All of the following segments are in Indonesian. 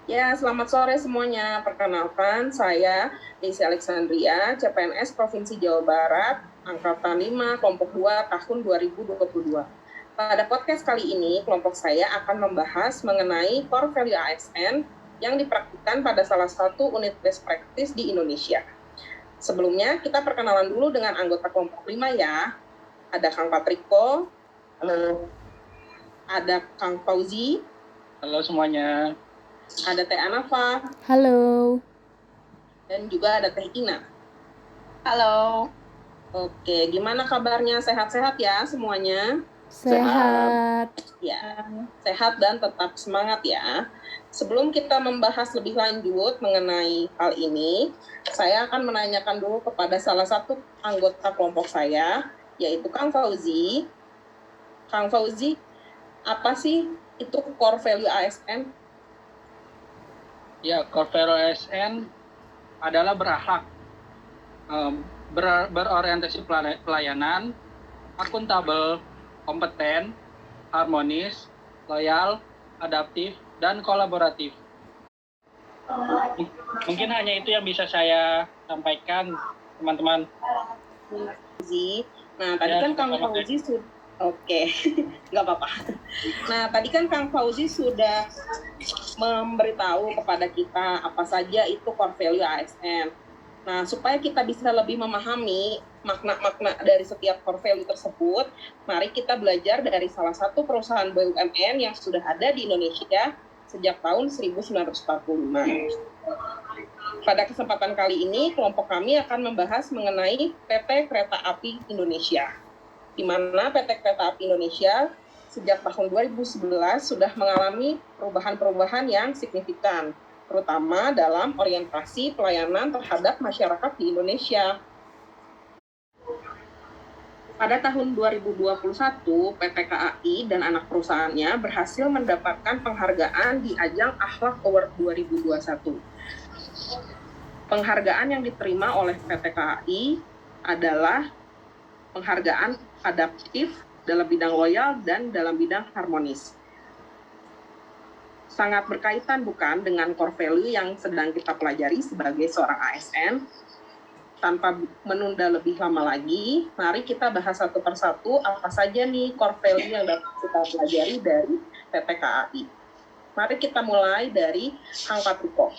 Ya, selamat sore semuanya. Perkenalkan, saya Desi Alexandria, CPNS Provinsi Jawa Barat, Angkatan 5, Kelompok 2, tahun 2022. Pada podcast kali ini, kelompok saya akan membahas mengenai core value ASN yang dipraktikkan pada salah satu unit best practice di Indonesia. Sebelumnya, kita perkenalan dulu dengan anggota kelompok 5 ya. Ada Kang Patriko. Halo. Ada Kang Fauzi. Halo semuanya. Ada Teh Anafa. Halo. Dan juga ada Teh Ina. Halo. Oke, gimana kabarnya? Sehat-sehat ya semuanya? Sehat. Ya, sehat dan tetap semangat ya. Sebelum kita membahas lebih lanjut mengenai hal ini, saya akan menanyakan dulu kepada salah satu anggota kelompok saya, yaitu Kang Fauzi. Kang Fauzi, apa sih itu core value ASN? Ya, core value ASN adalah berakhlak, berorientasi pelayanan, akuntabel, kompeten, harmonis, loyal, adaptif, dan kolaboratif. Mungkin hanya itu yang bisa saya sampaikan, teman-teman. Nah, tadi kan Kang Fauzi sudah... Oke, nggak apa-apa. Nah, tadi kan Kang Fauzi sudah memberitahu kepada kita apa saja itu core value ASN. Nah, supaya kita bisa lebih memahami makna-makna dari setiap core value tersebut, mari kita belajar dari salah satu perusahaan BUMN yang sudah ada di Indonesia sejak tahun 1945. Pada kesempatan kali ini, kelompok kami akan membahas mengenai PT Kereta Api Indonesia, di mana PT Kereta Api Indonesia sejak tahun 2011 sudah mengalami perubahan-perubahan yang signifikan, terutama dalam orientasi pelayanan terhadap masyarakat di Indonesia. Pada tahun 2021, PT KAI dan anak perusahaannya berhasil mendapatkan penghargaan di ajang Akhlak Award 2021. Penghargaan yang diterima oleh PT KAI adalah penghargaan adaptif dalam bidang loyal dan dalam bidang harmonis. Sangat berkaitan bukan dengan core value yang sedang kita pelajari sebagai seorang ASN. Tanpa menunda lebih lama lagi, mari kita bahas satu persatu apa saja nih core value yang dapat kita pelajari dari PT KAI. Mari kita mulai dari Kang Patriko.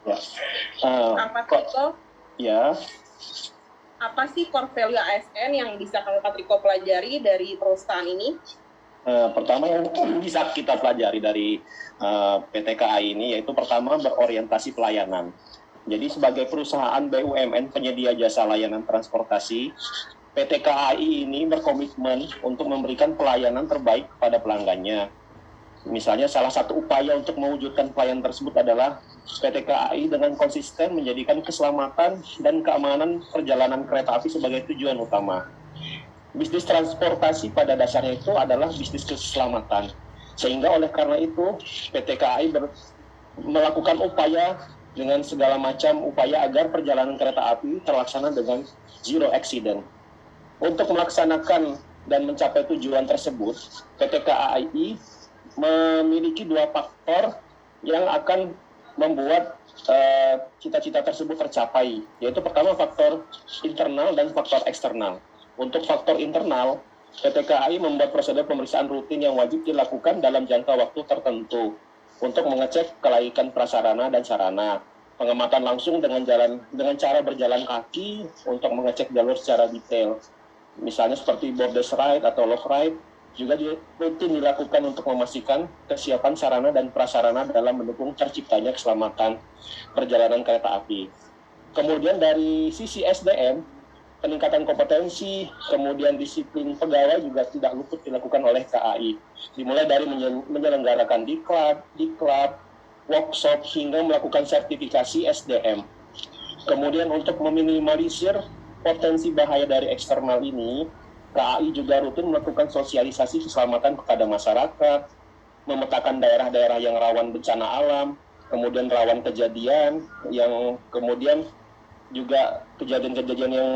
Ya. Kang Patriko. Ya. Apa sih core value ASN yang bisa Kang Patriko pelajari dari perusahaan ini? Pertama yang bisa kita pelajari dari PT KAI ini yaitu pertama berorientasi pelayanan. Jadi sebagai perusahaan BUMN penyedia jasa layanan transportasi, PT KAI ini berkomitmen untuk memberikan pelayanan terbaik kepada pelanggannya. Misalnya salah satu upaya untuk mewujudkan pelayanan tersebut adalah PT KAI dengan konsisten menjadikan keselamatan dan keamanan perjalanan kereta api sebagai tujuan utama. Bisnis transportasi pada dasarnya itu adalah bisnis keselamatan. Sehingga oleh karena itu PT KAI melakukan upaya dengan segala macam upaya agar perjalanan kereta api terlaksana dengan zero accident. Untuk melaksanakan dan mencapai tujuan tersebut, PT KAI memiliki dua faktor yang akan membuat cita-cita tersebut tercapai, yaitu pertama faktor internal dan faktor eksternal. Untuk faktor internal, PT KAI membuat prosedur pemeriksaan rutin yang wajib dilakukan dalam jangka waktu tertentu untuk mengecek kelaikan prasarana dan sarana, pengamatan langsung dengan cara berjalan kaki untuk mengecek jalur secara detail, misalnya seperti border ride atau log ride, juga rutin dilakukan untuk memastikan kesiapan sarana dan prasarana dalam mendukung terciptanya keselamatan perjalanan kereta api. Kemudian dari sisi SDM, peningkatan kompetensi, kemudian disiplin pegawai juga tidak luput dilakukan oleh KAI. Dimulai dari menyelenggarakan diklat, workshop, hingga melakukan sertifikasi SDM. Kemudian untuk meminimalisir potensi bahaya dari eksternal ini, KAI juga rutin melakukan sosialisasi keselamatan kepada masyarakat, memetakan daerah-daerah yang rawan bencana alam, kemudian rawan kejadian, yang kemudian juga kejadian-kejadian yang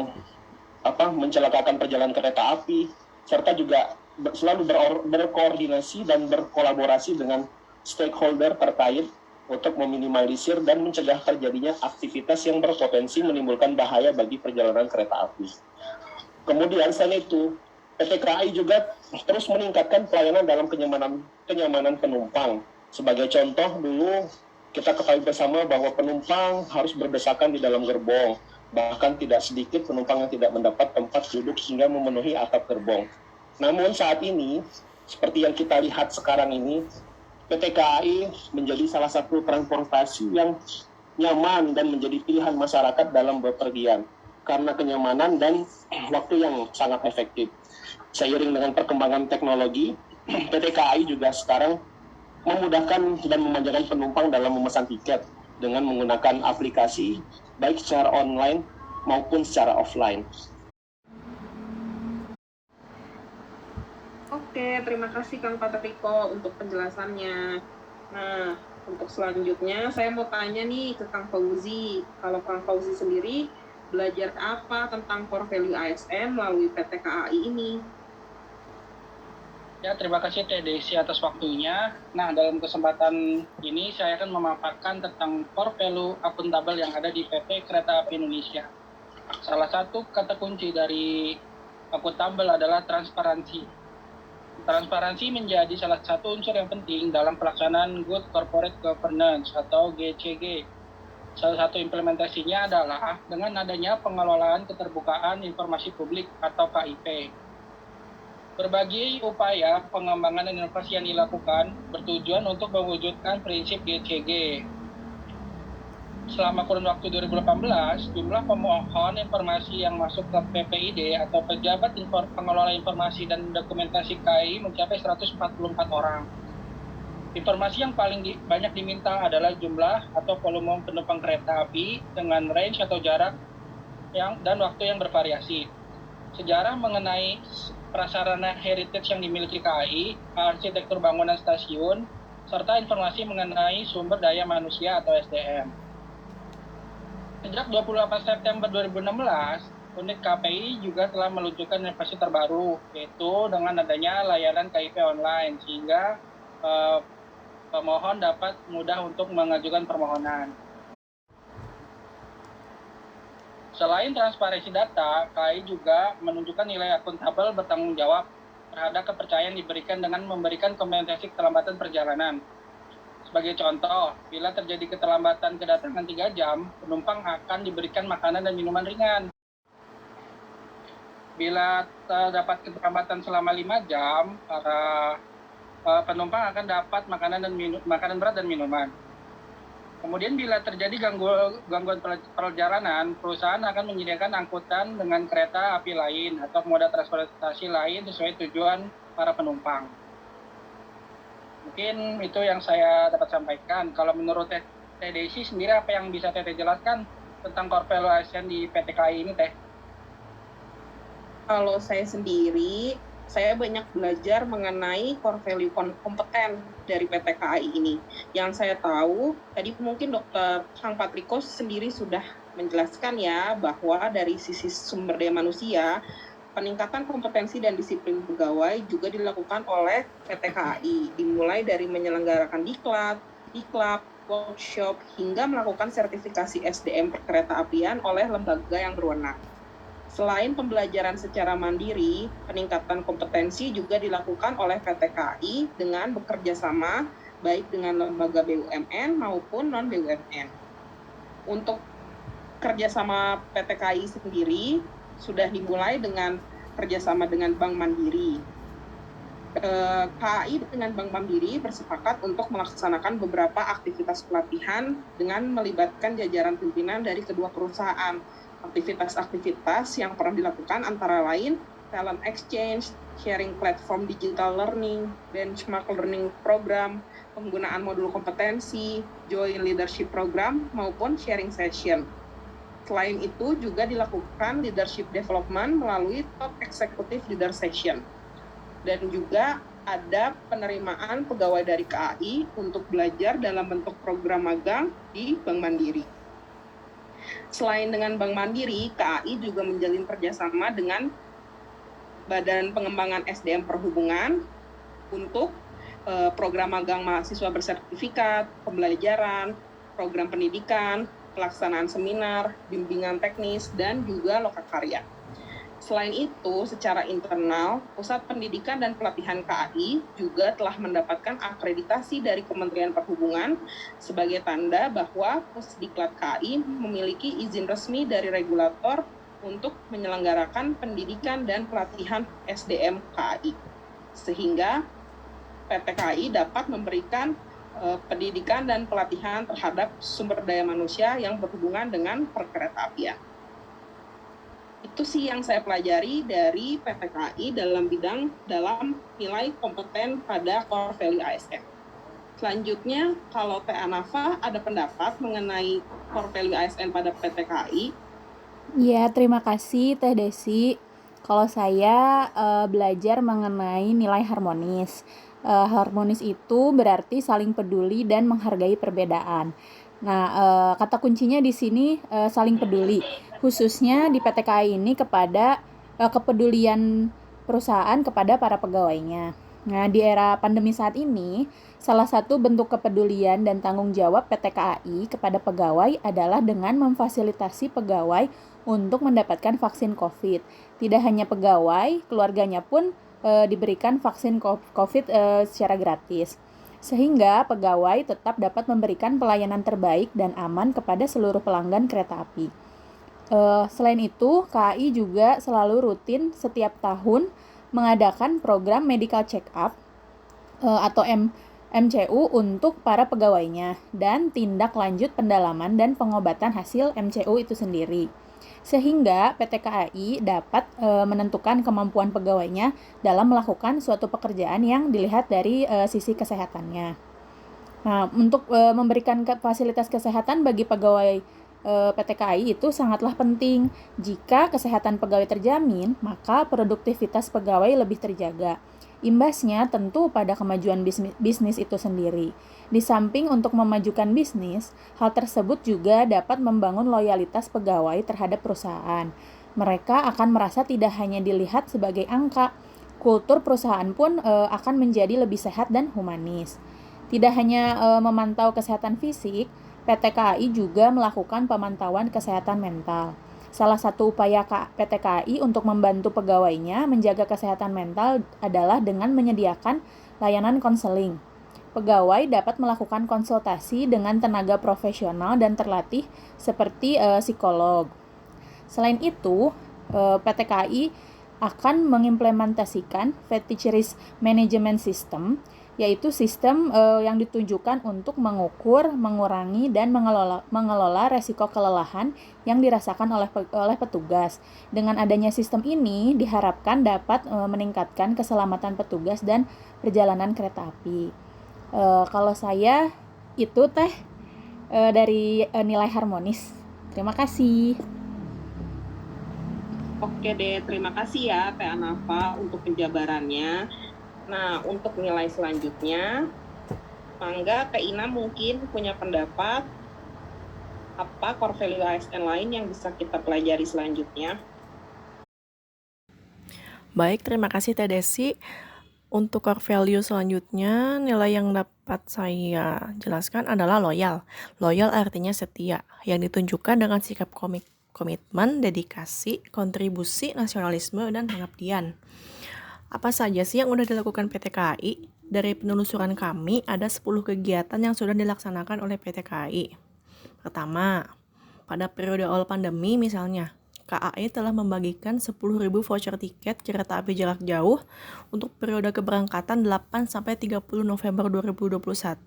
mencelakakan perjalanan kereta api, serta juga selalu berkoordinasi dan berkolaborasi dengan stakeholder terkait untuk meminimalisir dan mencegah terjadinya aktivitas yang berpotensi menimbulkan bahaya bagi perjalanan kereta api. Kemudian selain itu, PT KAI juga terus meningkatkan pelayanan dalam kenyamanan penumpang. Sebagai contoh, dulu kita ketahui bersama bahwa penumpang harus berdesakan di dalam gerbong. Bahkan tidak sedikit penumpang yang tidak mendapat tempat duduk hingga memenuhi atap gerbong. Namun saat ini, seperti yang kita lihat sekarang ini, PT KAI menjadi salah satu transportasi yang nyaman dan menjadi pilihan masyarakat dalam bepergian karena kenyamanan dan waktu yang sangat efektif. Seiring dengan perkembangan teknologi, PT KAI juga sekarang memudahkan dan memanjakan penumpang dalam memesan tiket dengan menggunakan aplikasi baik secara online maupun secara offline. Oke, terima kasih Kang Patriko untuk penjelasannya. Nah, untuk selanjutnya saya mau tanya nih ke Kang Fauzi. Kalau Kang Fauzi sendiri belajar apa tentang core value ASN melalui PT KAI ini? Ya, terima kasih Teh Desi atas waktunya. Nah, dalam kesempatan ini saya akan memaparkan tentang core value akuntabel yang ada di PT Kereta Api Indonesia. Salah satu kata kunci dari akuntabel adalah transparansi. Transparansi menjadi salah satu unsur yang penting dalam pelaksanaan Good Corporate Governance atau GCG. Salah satu implementasinya adalah dengan adanya pengelolaan keterbukaan informasi publik atau KIP. Berbagai upaya pengembangan dan inovasi yang dilakukan bertujuan untuk mewujudkan prinsip GCG. Selama kurun waktu 2018, jumlah pemohon informasi yang masuk ke PPID atau pejabat pengelola informasi dan dokumentasi KAI mencapai 144 orang. Informasi yang paling banyak diminta adalah jumlah atau volume penumpang kereta api dengan range atau jarak dan waktu yang bervariasi. Sejarah mengenai prasarana heritage yang dimiliki KAI, arsitektur bangunan stasiun, serta informasi mengenai sumber daya manusia atau SDM. Sejak 28 September 2016, unit KPI juga telah meluncurkan inovasi terbaru, yaitu dengan adanya layanan KIP online, sehingga pemohon dapat mudah untuk mengajukan permohonan. Selain transparansi data, KAI juga menunjukkan nilai akuntabel bertanggung jawab terhadap kepercayaan diberikan dengan memberikan kompensasi keterlambatan perjalanan. Sebagai contoh, bila terjadi keterlambatan kedatangan 3 jam, penumpang akan diberikan makanan dan minuman ringan. Bila terdapat keterlambatan selama 5 jam, para penumpang akan dapat makanan berat dan minuman. Kemudian bila terjadi gangguan perjalanan, perusahaan akan menyediakan angkutan dengan kereta api lain atau moda transportasi lain sesuai tujuan para penumpang. Mungkin itu yang saya dapat sampaikan. Kalau menurut Teh Desi sendiri, apa yang bisa Teh jelaskan tentang core value ASN di PT KAI ini, Teh? Kalau saya sendiri, saya banyak belajar mengenai core value kompeten dari PT KAI ini. Yang saya tahu, tadi mungkin Dr. Kang Patriko sendiri sudah menjelaskan ya, bahwa dari sisi sumber daya manusia, peningkatan kompetensi dan disiplin pegawai juga dilakukan oleh PT KAI, dimulai dari menyelenggarakan diklat, workshop, hingga melakukan sertifikasi SDM perkereta-apian oleh lembaga yang berwenang. Selain pembelajaran secara mandiri, peningkatan kompetensi juga dilakukan oleh PT KAI dengan bekerja sama baik dengan lembaga BUMN maupun non-BUMN. Untuk kerjasama PT KAI sendiri sudah dimulai dengan kerjasama dengan Bank Mandiri. KAI dengan Bank Mandiri bersepakat untuk melaksanakan beberapa aktivitas pelatihan dengan melibatkan jajaran pimpinan dari kedua perusahaan. Aktivitas-aktivitas yang pernah dilakukan antara lain talent exchange, sharing platform digital learning, benchmark learning program, penggunaan modul kompetensi, joint leadership program, maupun sharing session. Selain itu juga dilakukan leadership development melalui top executive leader session. Dan juga ada penerimaan pegawai dari KAI untuk belajar dalam bentuk program magang di Bank Mandiri. Selain dengan Bank Mandiri, KAI juga menjalin kerjasama dengan Badan Pengembangan SDM Perhubungan untuk program magang mahasiswa bersertifikat, pembelajaran, program pendidikan, pelaksanaan seminar, bimbingan teknis, dan juga lokakarya. Selain itu, secara internal, Pusat Pendidikan dan Pelatihan KAI juga telah mendapatkan akreditasi dari Kementerian Perhubungan sebagai tanda bahwa Pusdiklat KAI memiliki izin resmi dari regulator untuk menyelenggarakan pendidikan dan pelatihan SDM KAI. Sehingga PT KAI dapat memberikan pendidikan dan pelatihan terhadap sumber daya manusia yang berhubungan dengan perkeretaapian. Itu sih yang saya pelajari dari PT KAI dalam nilai kompeten pada core value ASN. Selanjutnya, kalau Teh Anafa ada pendapat mengenai core value ASN pada PT KAI? Ya, terima kasih Teh Desi. Kalau saya belajar mengenai nilai harmonis. Harmonis itu berarti saling peduli dan menghargai perbedaan. Nah, kata kuncinya di sini saling peduli, khususnya di PT KAI ini kepada kepedulian perusahaan kepada para pegawainya. Nah, di era pandemi saat ini, salah satu bentuk kepedulian dan tanggung jawab PT KAI kepada pegawai adalah dengan memfasilitasi pegawai untuk mendapatkan vaksin COVID. Tidak hanya pegawai, keluarganya pun diberikan vaksin COVID secara gratis, sehingga pegawai tetap dapat memberikan pelayanan terbaik dan aman kepada seluruh pelanggan kereta api. Selain itu, KAI juga selalu rutin setiap tahun mengadakan program medical check-up atau MCU untuk para pegawainya dan tindak lanjut pendalaman dan pengobatan hasil MCU itu sendiri. Sehingga PT KAI dapat menentukan kemampuan pegawainya dalam melakukan suatu pekerjaan yang dilihat dari sisi kesehatannya. Nah, untuk memberikan fasilitas kesehatan bagi pegawai PT KAI itu sangatlah penting. Jika kesehatan pegawai terjamin, maka produktivitas pegawai lebih terjaga. Imbasnya tentu pada kemajuan bisnis itu sendiri. Di samping untuk memajukan bisnis, hal tersebut juga dapat membangun loyalitas pegawai terhadap perusahaan. Mereka akan merasa tidak hanya dilihat sebagai angka, kultur perusahaan pun akan menjadi lebih sehat dan humanis. Tidak hanya memantau kesehatan fisik, PT KAI juga melakukan pemantauan kesehatan mental. Salah satu upaya PT KAI untuk membantu pegawainya menjaga kesehatan mental adalah dengan menyediakan layanan konseling. Pegawai dapat melakukan konsultasi dengan tenaga profesional dan terlatih seperti psikolog. Selain itu, PT KAI akan mengimplementasikan Fatigue Risk Management System, yaitu sistem yang ditujukan untuk mengukur, mengurangi, dan mengelola resiko kelelahan yang dirasakan oleh petugas. Dengan adanya sistem ini, diharapkan dapat meningkatkan keselamatan petugas dan perjalanan kereta api. Kalau saya, itu Teh dari nilai harmonis. Terima kasih. Oke deh, terima kasih ya Teh Anafa untuk penjabarannya. Nah, untuk nilai selanjutnya, Mangga Teh Ina mungkin punya pendapat apa core value ASN lain yang bisa kita pelajari selanjutnya. Baik, terima kasih Teh Desi. Untuk core value selanjutnya, nilai yang dapat saya jelaskan adalah loyal. Loyal artinya setia, yang ditunjukkan dengan sikap komitmen, dedikasi, kontribusi, nasionalisme, dan pengabdian. Apa saja sih yang sudah dilakukan PT KAI? Dari penelusuran kami, ada 10 kegiatan yang sudah dilaksanakan oleh PT KAI. Pertama, pada periode awal pandemi misalnya, KAI telah membagikan 10.000 voucher tiket kereta api jarak jauh untuk periode keberangkatan 8-30 November 2021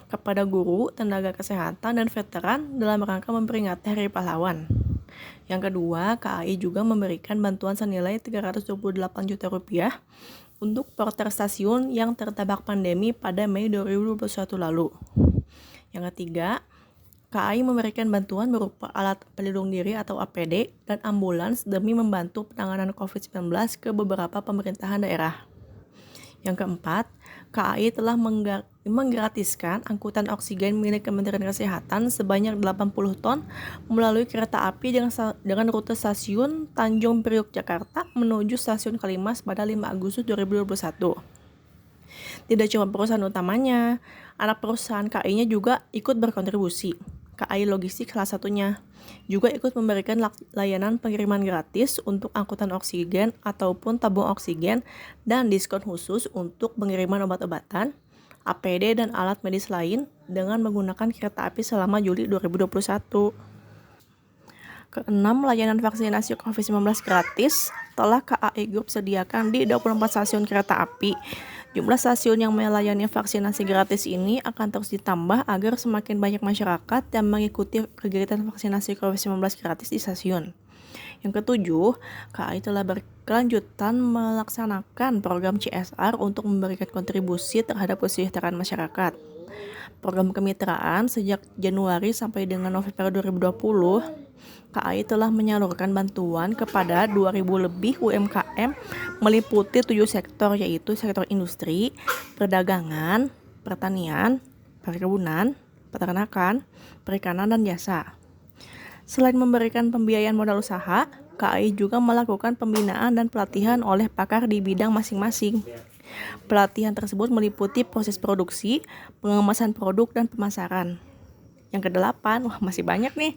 kepada guru, tenaga kesehatan, dan veteran dalam rangka memperingati Hari Pahlawan. Yang kedua, KAI juga memberikan bantuan senilai Rp328 juta untuk porter stasiun yang terdampak pandemi pada Mei 2021 lalu. Yang ketiga, KAI memberikan bantuan berupa alat pelindung diri atau APD dan ambulans demi membantu penanganan COVID-19 ke beberapa pemerintahan daerah. Yang keempat, KAI telah menggratiskan angkutan oksigen milik Kementerian Kesehatan sebanyak 80 ton melalui kereta api dengan rute stasiun Tanjung Priok, Jakarta menuju stasiun Kalimas pada 5 Agustus 2021. Tidak cuma perusahaan utamanya, anak perusahaan KAI-nya juga ikut berkontribusi. KAI Logistik salah satunya juga ikut memberikan layanan pengiriman gratis untuk angkutan oksigen ataupun tabung oksigen dan diskon khusus untuk pengiriman obat-obatan, APD, dan alat medis lain dengan menggunakan kereta api selama Juli 2021. Keenam, layanan vaksinasi COVID-19 gratis telah KAI Group sediakan di 24 stasiun kereta api. Jumlah stasiun yang melayani vaksinasi gratis ini akan terus ditambah agar semakin banyak masyarakat yang mengikuti kegiatan vaksinasi COVID-19 gratis di stasiun. Yang ketujuh, KAI telah berkelanjutan melaksanakan program CSR untuk memberikan kontribusi terhadap kesejahteraan masyarakat. Program kemitraan sejak Januari sampai dengan November 2020, KAI telah menyalurkan bantuan kepada 2.000 lebih UMKM meliputi 7 sektor, yaitu sektor industri, perdagangan, pertanian, perkebunan, peternakan, perikanan, dan jasa. Selain memberikan pembiayaan modal usaha, KAI juga melakukan pembinaan dan pelatihan oleh pakar di bidang masing-masing. Pelatihan tersebut meliputi proses produksi, pengemasan produk, dan pemasaran. Yang kedelapan, masih banyak nih.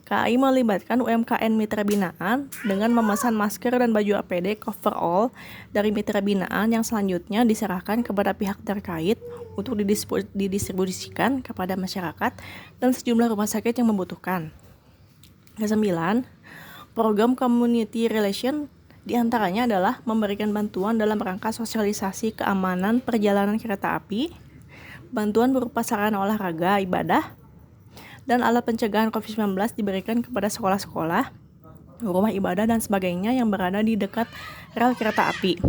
KAI melibatkan UMKM mitra binaan dengan memesan masker dan baju APD cover all dari mitra binaan yang selanjutnya diserahkan kepada pihak terkait untuk didistribusikan kepada masyarakat dan sejumlah rumah sakit yang membutuhkan. Kesembilan, program community relation diantaranya adalah memberikan bantuan dalam rangka sosialisasi keamanan perjalanan kereta api, bantuan berupa sarana olahraga, ibadah, dan alat pencegahan COVID-19 diberikan kepada sekolah-sekolah, rumah ibadah, dan sebagainya yang berada di dekat rel kereta api.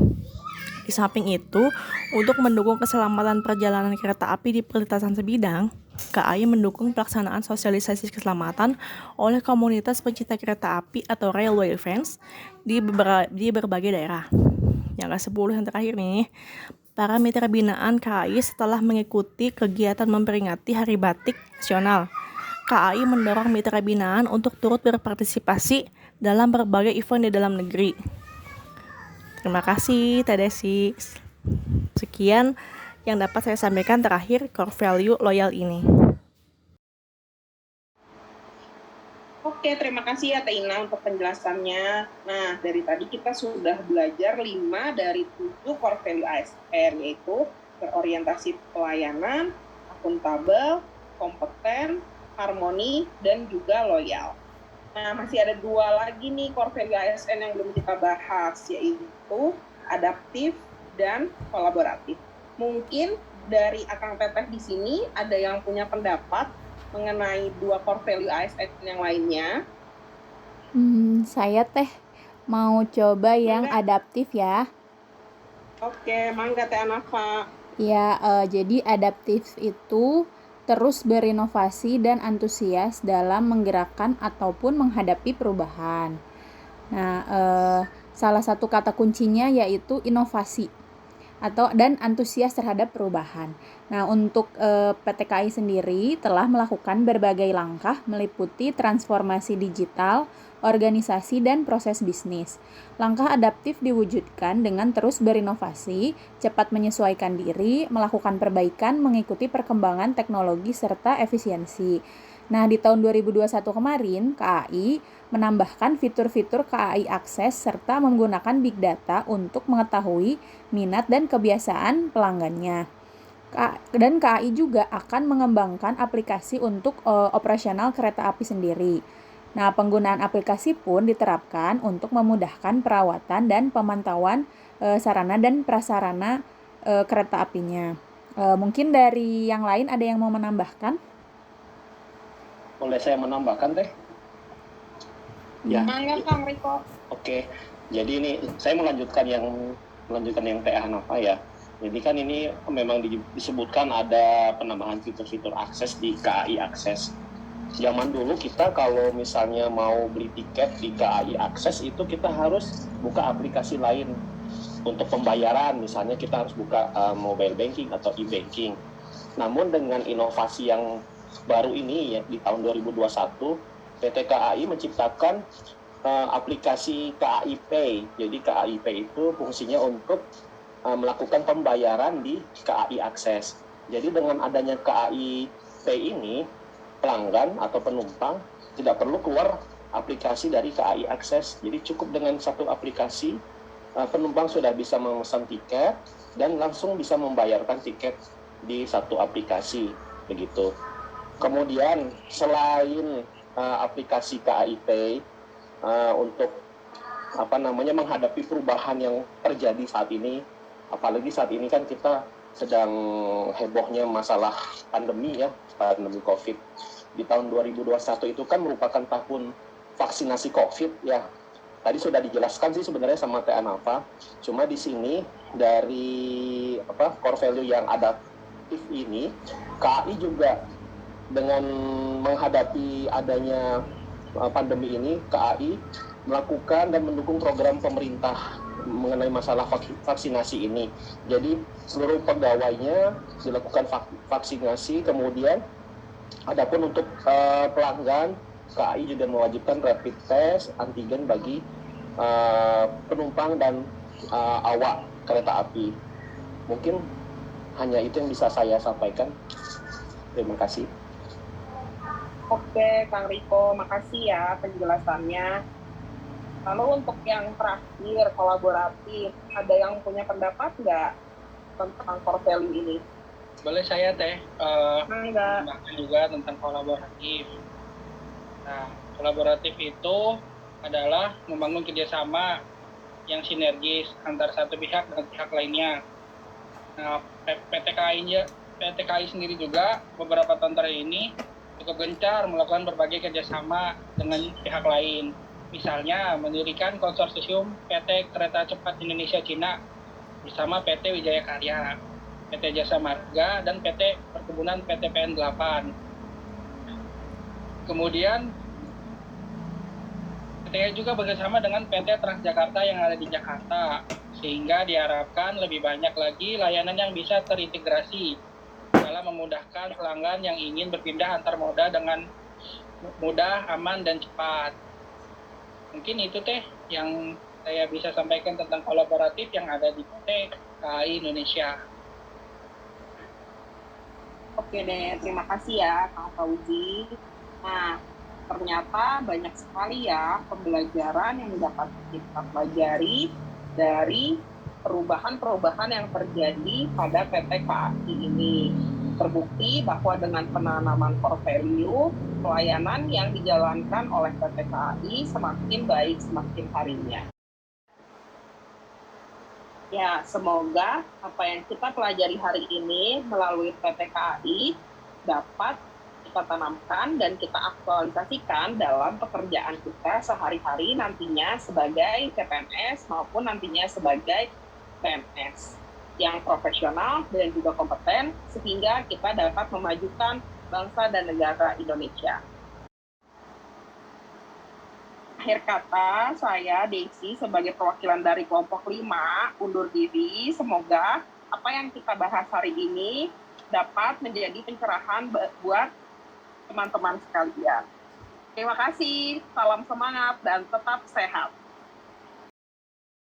Di samping itu, untuk mendukung keselamatan perjalanan kereta api di perlintasan sebidang, KAI mendukung pelaksanaan sosialisasi keselamatan oleh komunitas pencinta kereta api atau railway fans di berbagai daerah. Yang ke-10 yang terakhir nih, para mitra binaan KAI setelah mengikuti kegiatan memperingati Hari Batik Nasional, KAI mendorong mitra binaan untuk turut berpartisipasi dalam berbagai event di dalam negeri. Terima kasih, Teh Desi. Sekian yang dapat saya sampaikan terakhir core value loyal ini. Oke, terima kasih ya Teh Ina untuk penjelasannya. Nah, dari tadi kita sudah belajar 5 dari 7 core value ASN, yaitu berorientasi pelayanan, akuntabel, kompeten, harmoni, dan juga loyal. Nah, masih ada 2 lagi nih core value ASN yang belum kita bahas, yaitu adaptif dan kolaboratif. Mungkin dari Akang Teteh di sini ada yang punya pendapat mengenai 2 core value ASN yang lainnya. Saya Teh mau coba yang adaptif ya. Oke, mangga Teh Anafa. Ya, jadi adaptif itu terus berinovasi dan antusias dalam menggerakkan ataupun menghadapi perubahan. Nah, salah satu kata kuncinya yaitu inovasi dan antusias terhadap perubahan. Nah, untuk PT KAI sendiri telah melakukan berbagai langkah meliputi transformasi digital, organisasi, dan proses bisnis. Langkah adaptif diwujudkan dengan terus berinovasi, cepat menyesuaikan diri, melakukan perbaikan, mengikuti perkembangan teknologi, serta efisiensi. Nah, di tahun 2021 kemarin, KAI menambahkan fitur-fitur KAI Akses serta menggunakan Big Data untuk mengetahui minat dan kebiasaan pelanggannya. Dan KAI juga akan mengembangkan aplikasi untuk operasional kereta api sendiri. Nah, penggunaan aplikasi pun diterapkan untuk memudahkan perawatan dan pemantauan sarana dan prasarana kereta apinya. Mungkin dari yang lain ada yang mau menambahkan? Boleh saya menambahkan, Teh? Ya. Mangga Kang Riko. Oke. Jadi ini saya melanjutkan yang Teh Hanafa ya. Jadi kan ini memang disebutkan ada penambahan fitur-fitur akses di KAI Akses. Zaman dulu kita kalau misalnya mau beli tiket di KAI Akses itu kita harus buka aplikasi lain untuk pembayaran. Misalnya kita harus buka mobile banking atau e-banking. Namun dengan inovasi yang baru ini ya di tahun 2021 PT KAI menciptakan aplikasi KAI Pay. Jadi KAI Pay itu fungsinya untuk melakukan pembayaran di KAI Akses. Jadi dengan adanya KAI Pay ini, pelanggan atau penumpang tidak perlu keluar aplikasi dari KAI Akses. Jadi cukup dengan satu aplikasi, penumpang sudah bisa memesan tiket dan langsung bisa membayarkan tiket di satu aplikasi, begitu. Kemudian selain aplikasi KAI Pay untuk menghadapi perubahan yang terjadi saat ini, apalagi saat ini kan kita sedang hebohnya masalah pandemi ya, pandemi COVID. Di tahun 2021 itu kan merupakan tahun vaksinasi COVID ya. Tadi sudah dijelaskan sih sebenarnya sama Teh Anafa. Cuma di sini dari core value yang adaptif ini, KAI juga dengan menghadapi adanya pandemi ini, KAI melakukan dan mendukung program pemerintah mengenai masalah vaksinasi ini. Jadi seluruh pegawainya dilakukan vaksinasi, kemudian adapun untuk pelanggan, KAI juga mewajibkan rapid test antigen bagi penumpang dan awak kereta api. Mungkin hanya itu yang bisa saya sampaikan. Terima kasih. Oke, Kang Riko, makasih ya penjelasannya. Lalu untuk yang terakhir, kolaboratif, ada yang punya pendapat nggak tentang core value ini? Boleh saya Teh Enggak. menambahkan juga tentang kolaboratif. Nah, kolaboratif itu adalah membangun kerjasama yang sinergis antar satu pihak dan pihak lainnya. Nah, PT KAI sendiri juga beberapa tahun terakhir ini cukup gencar melakukan berbagai kerjasama dengan pihak lain. Misalnya mendirikan konsorsium PT Kereta Cepat Indonesia Cina bersama PT Wijaya Karya, PT Jasa Marga, dan PT Perkebunan PTPN 8. Kemudian PT juga bekerjasama dengan PT Transjakarta yang ada di Jakarta, sehingga diharapkan lebih banyak lagi layanan yang bisa terintegrasi dalam memudahkan pelanggan yang ingin berpindah antar moda dengan mudah, aman, dan cepat. Mungkin itu Teh yang saya bisa sampaikan tentang kolaboratif yang ada di PT KAI Indonesia. Oke deh, terima kasih ya Kang Fauzi. Nah, ternyata banyak sekali ya pembelajaran yang dapat kita pelajari dari perubahan-perubahan yang terjadi pada PT KAI ini. Terbukti bahwa dengan penanaman core value, pelayanan yang dijalankan oleh PT KAI semakin baik semakin harinya. Ya, semoga apa yang kita pelajari hari ini melalui PT KAI dapat kita tanamkan dan kita aktualisasikan dalam pekerjaan kita sehari-hari nantinya sebagai CPNS maupun nantinya sebagai PNS yang profesional dan juga kompeten sehingga kita dapat memajukan bangsa dan negara Indonesia. Akhir kata, saya Desi sebagai perwakilan dari kelompok 5 undur diri. Semoga apa yang kita bahas hari ini dapat menjadi pencerahan buat teman-teman sekalian. Terima kasih, salam semangat dan tetap sehat.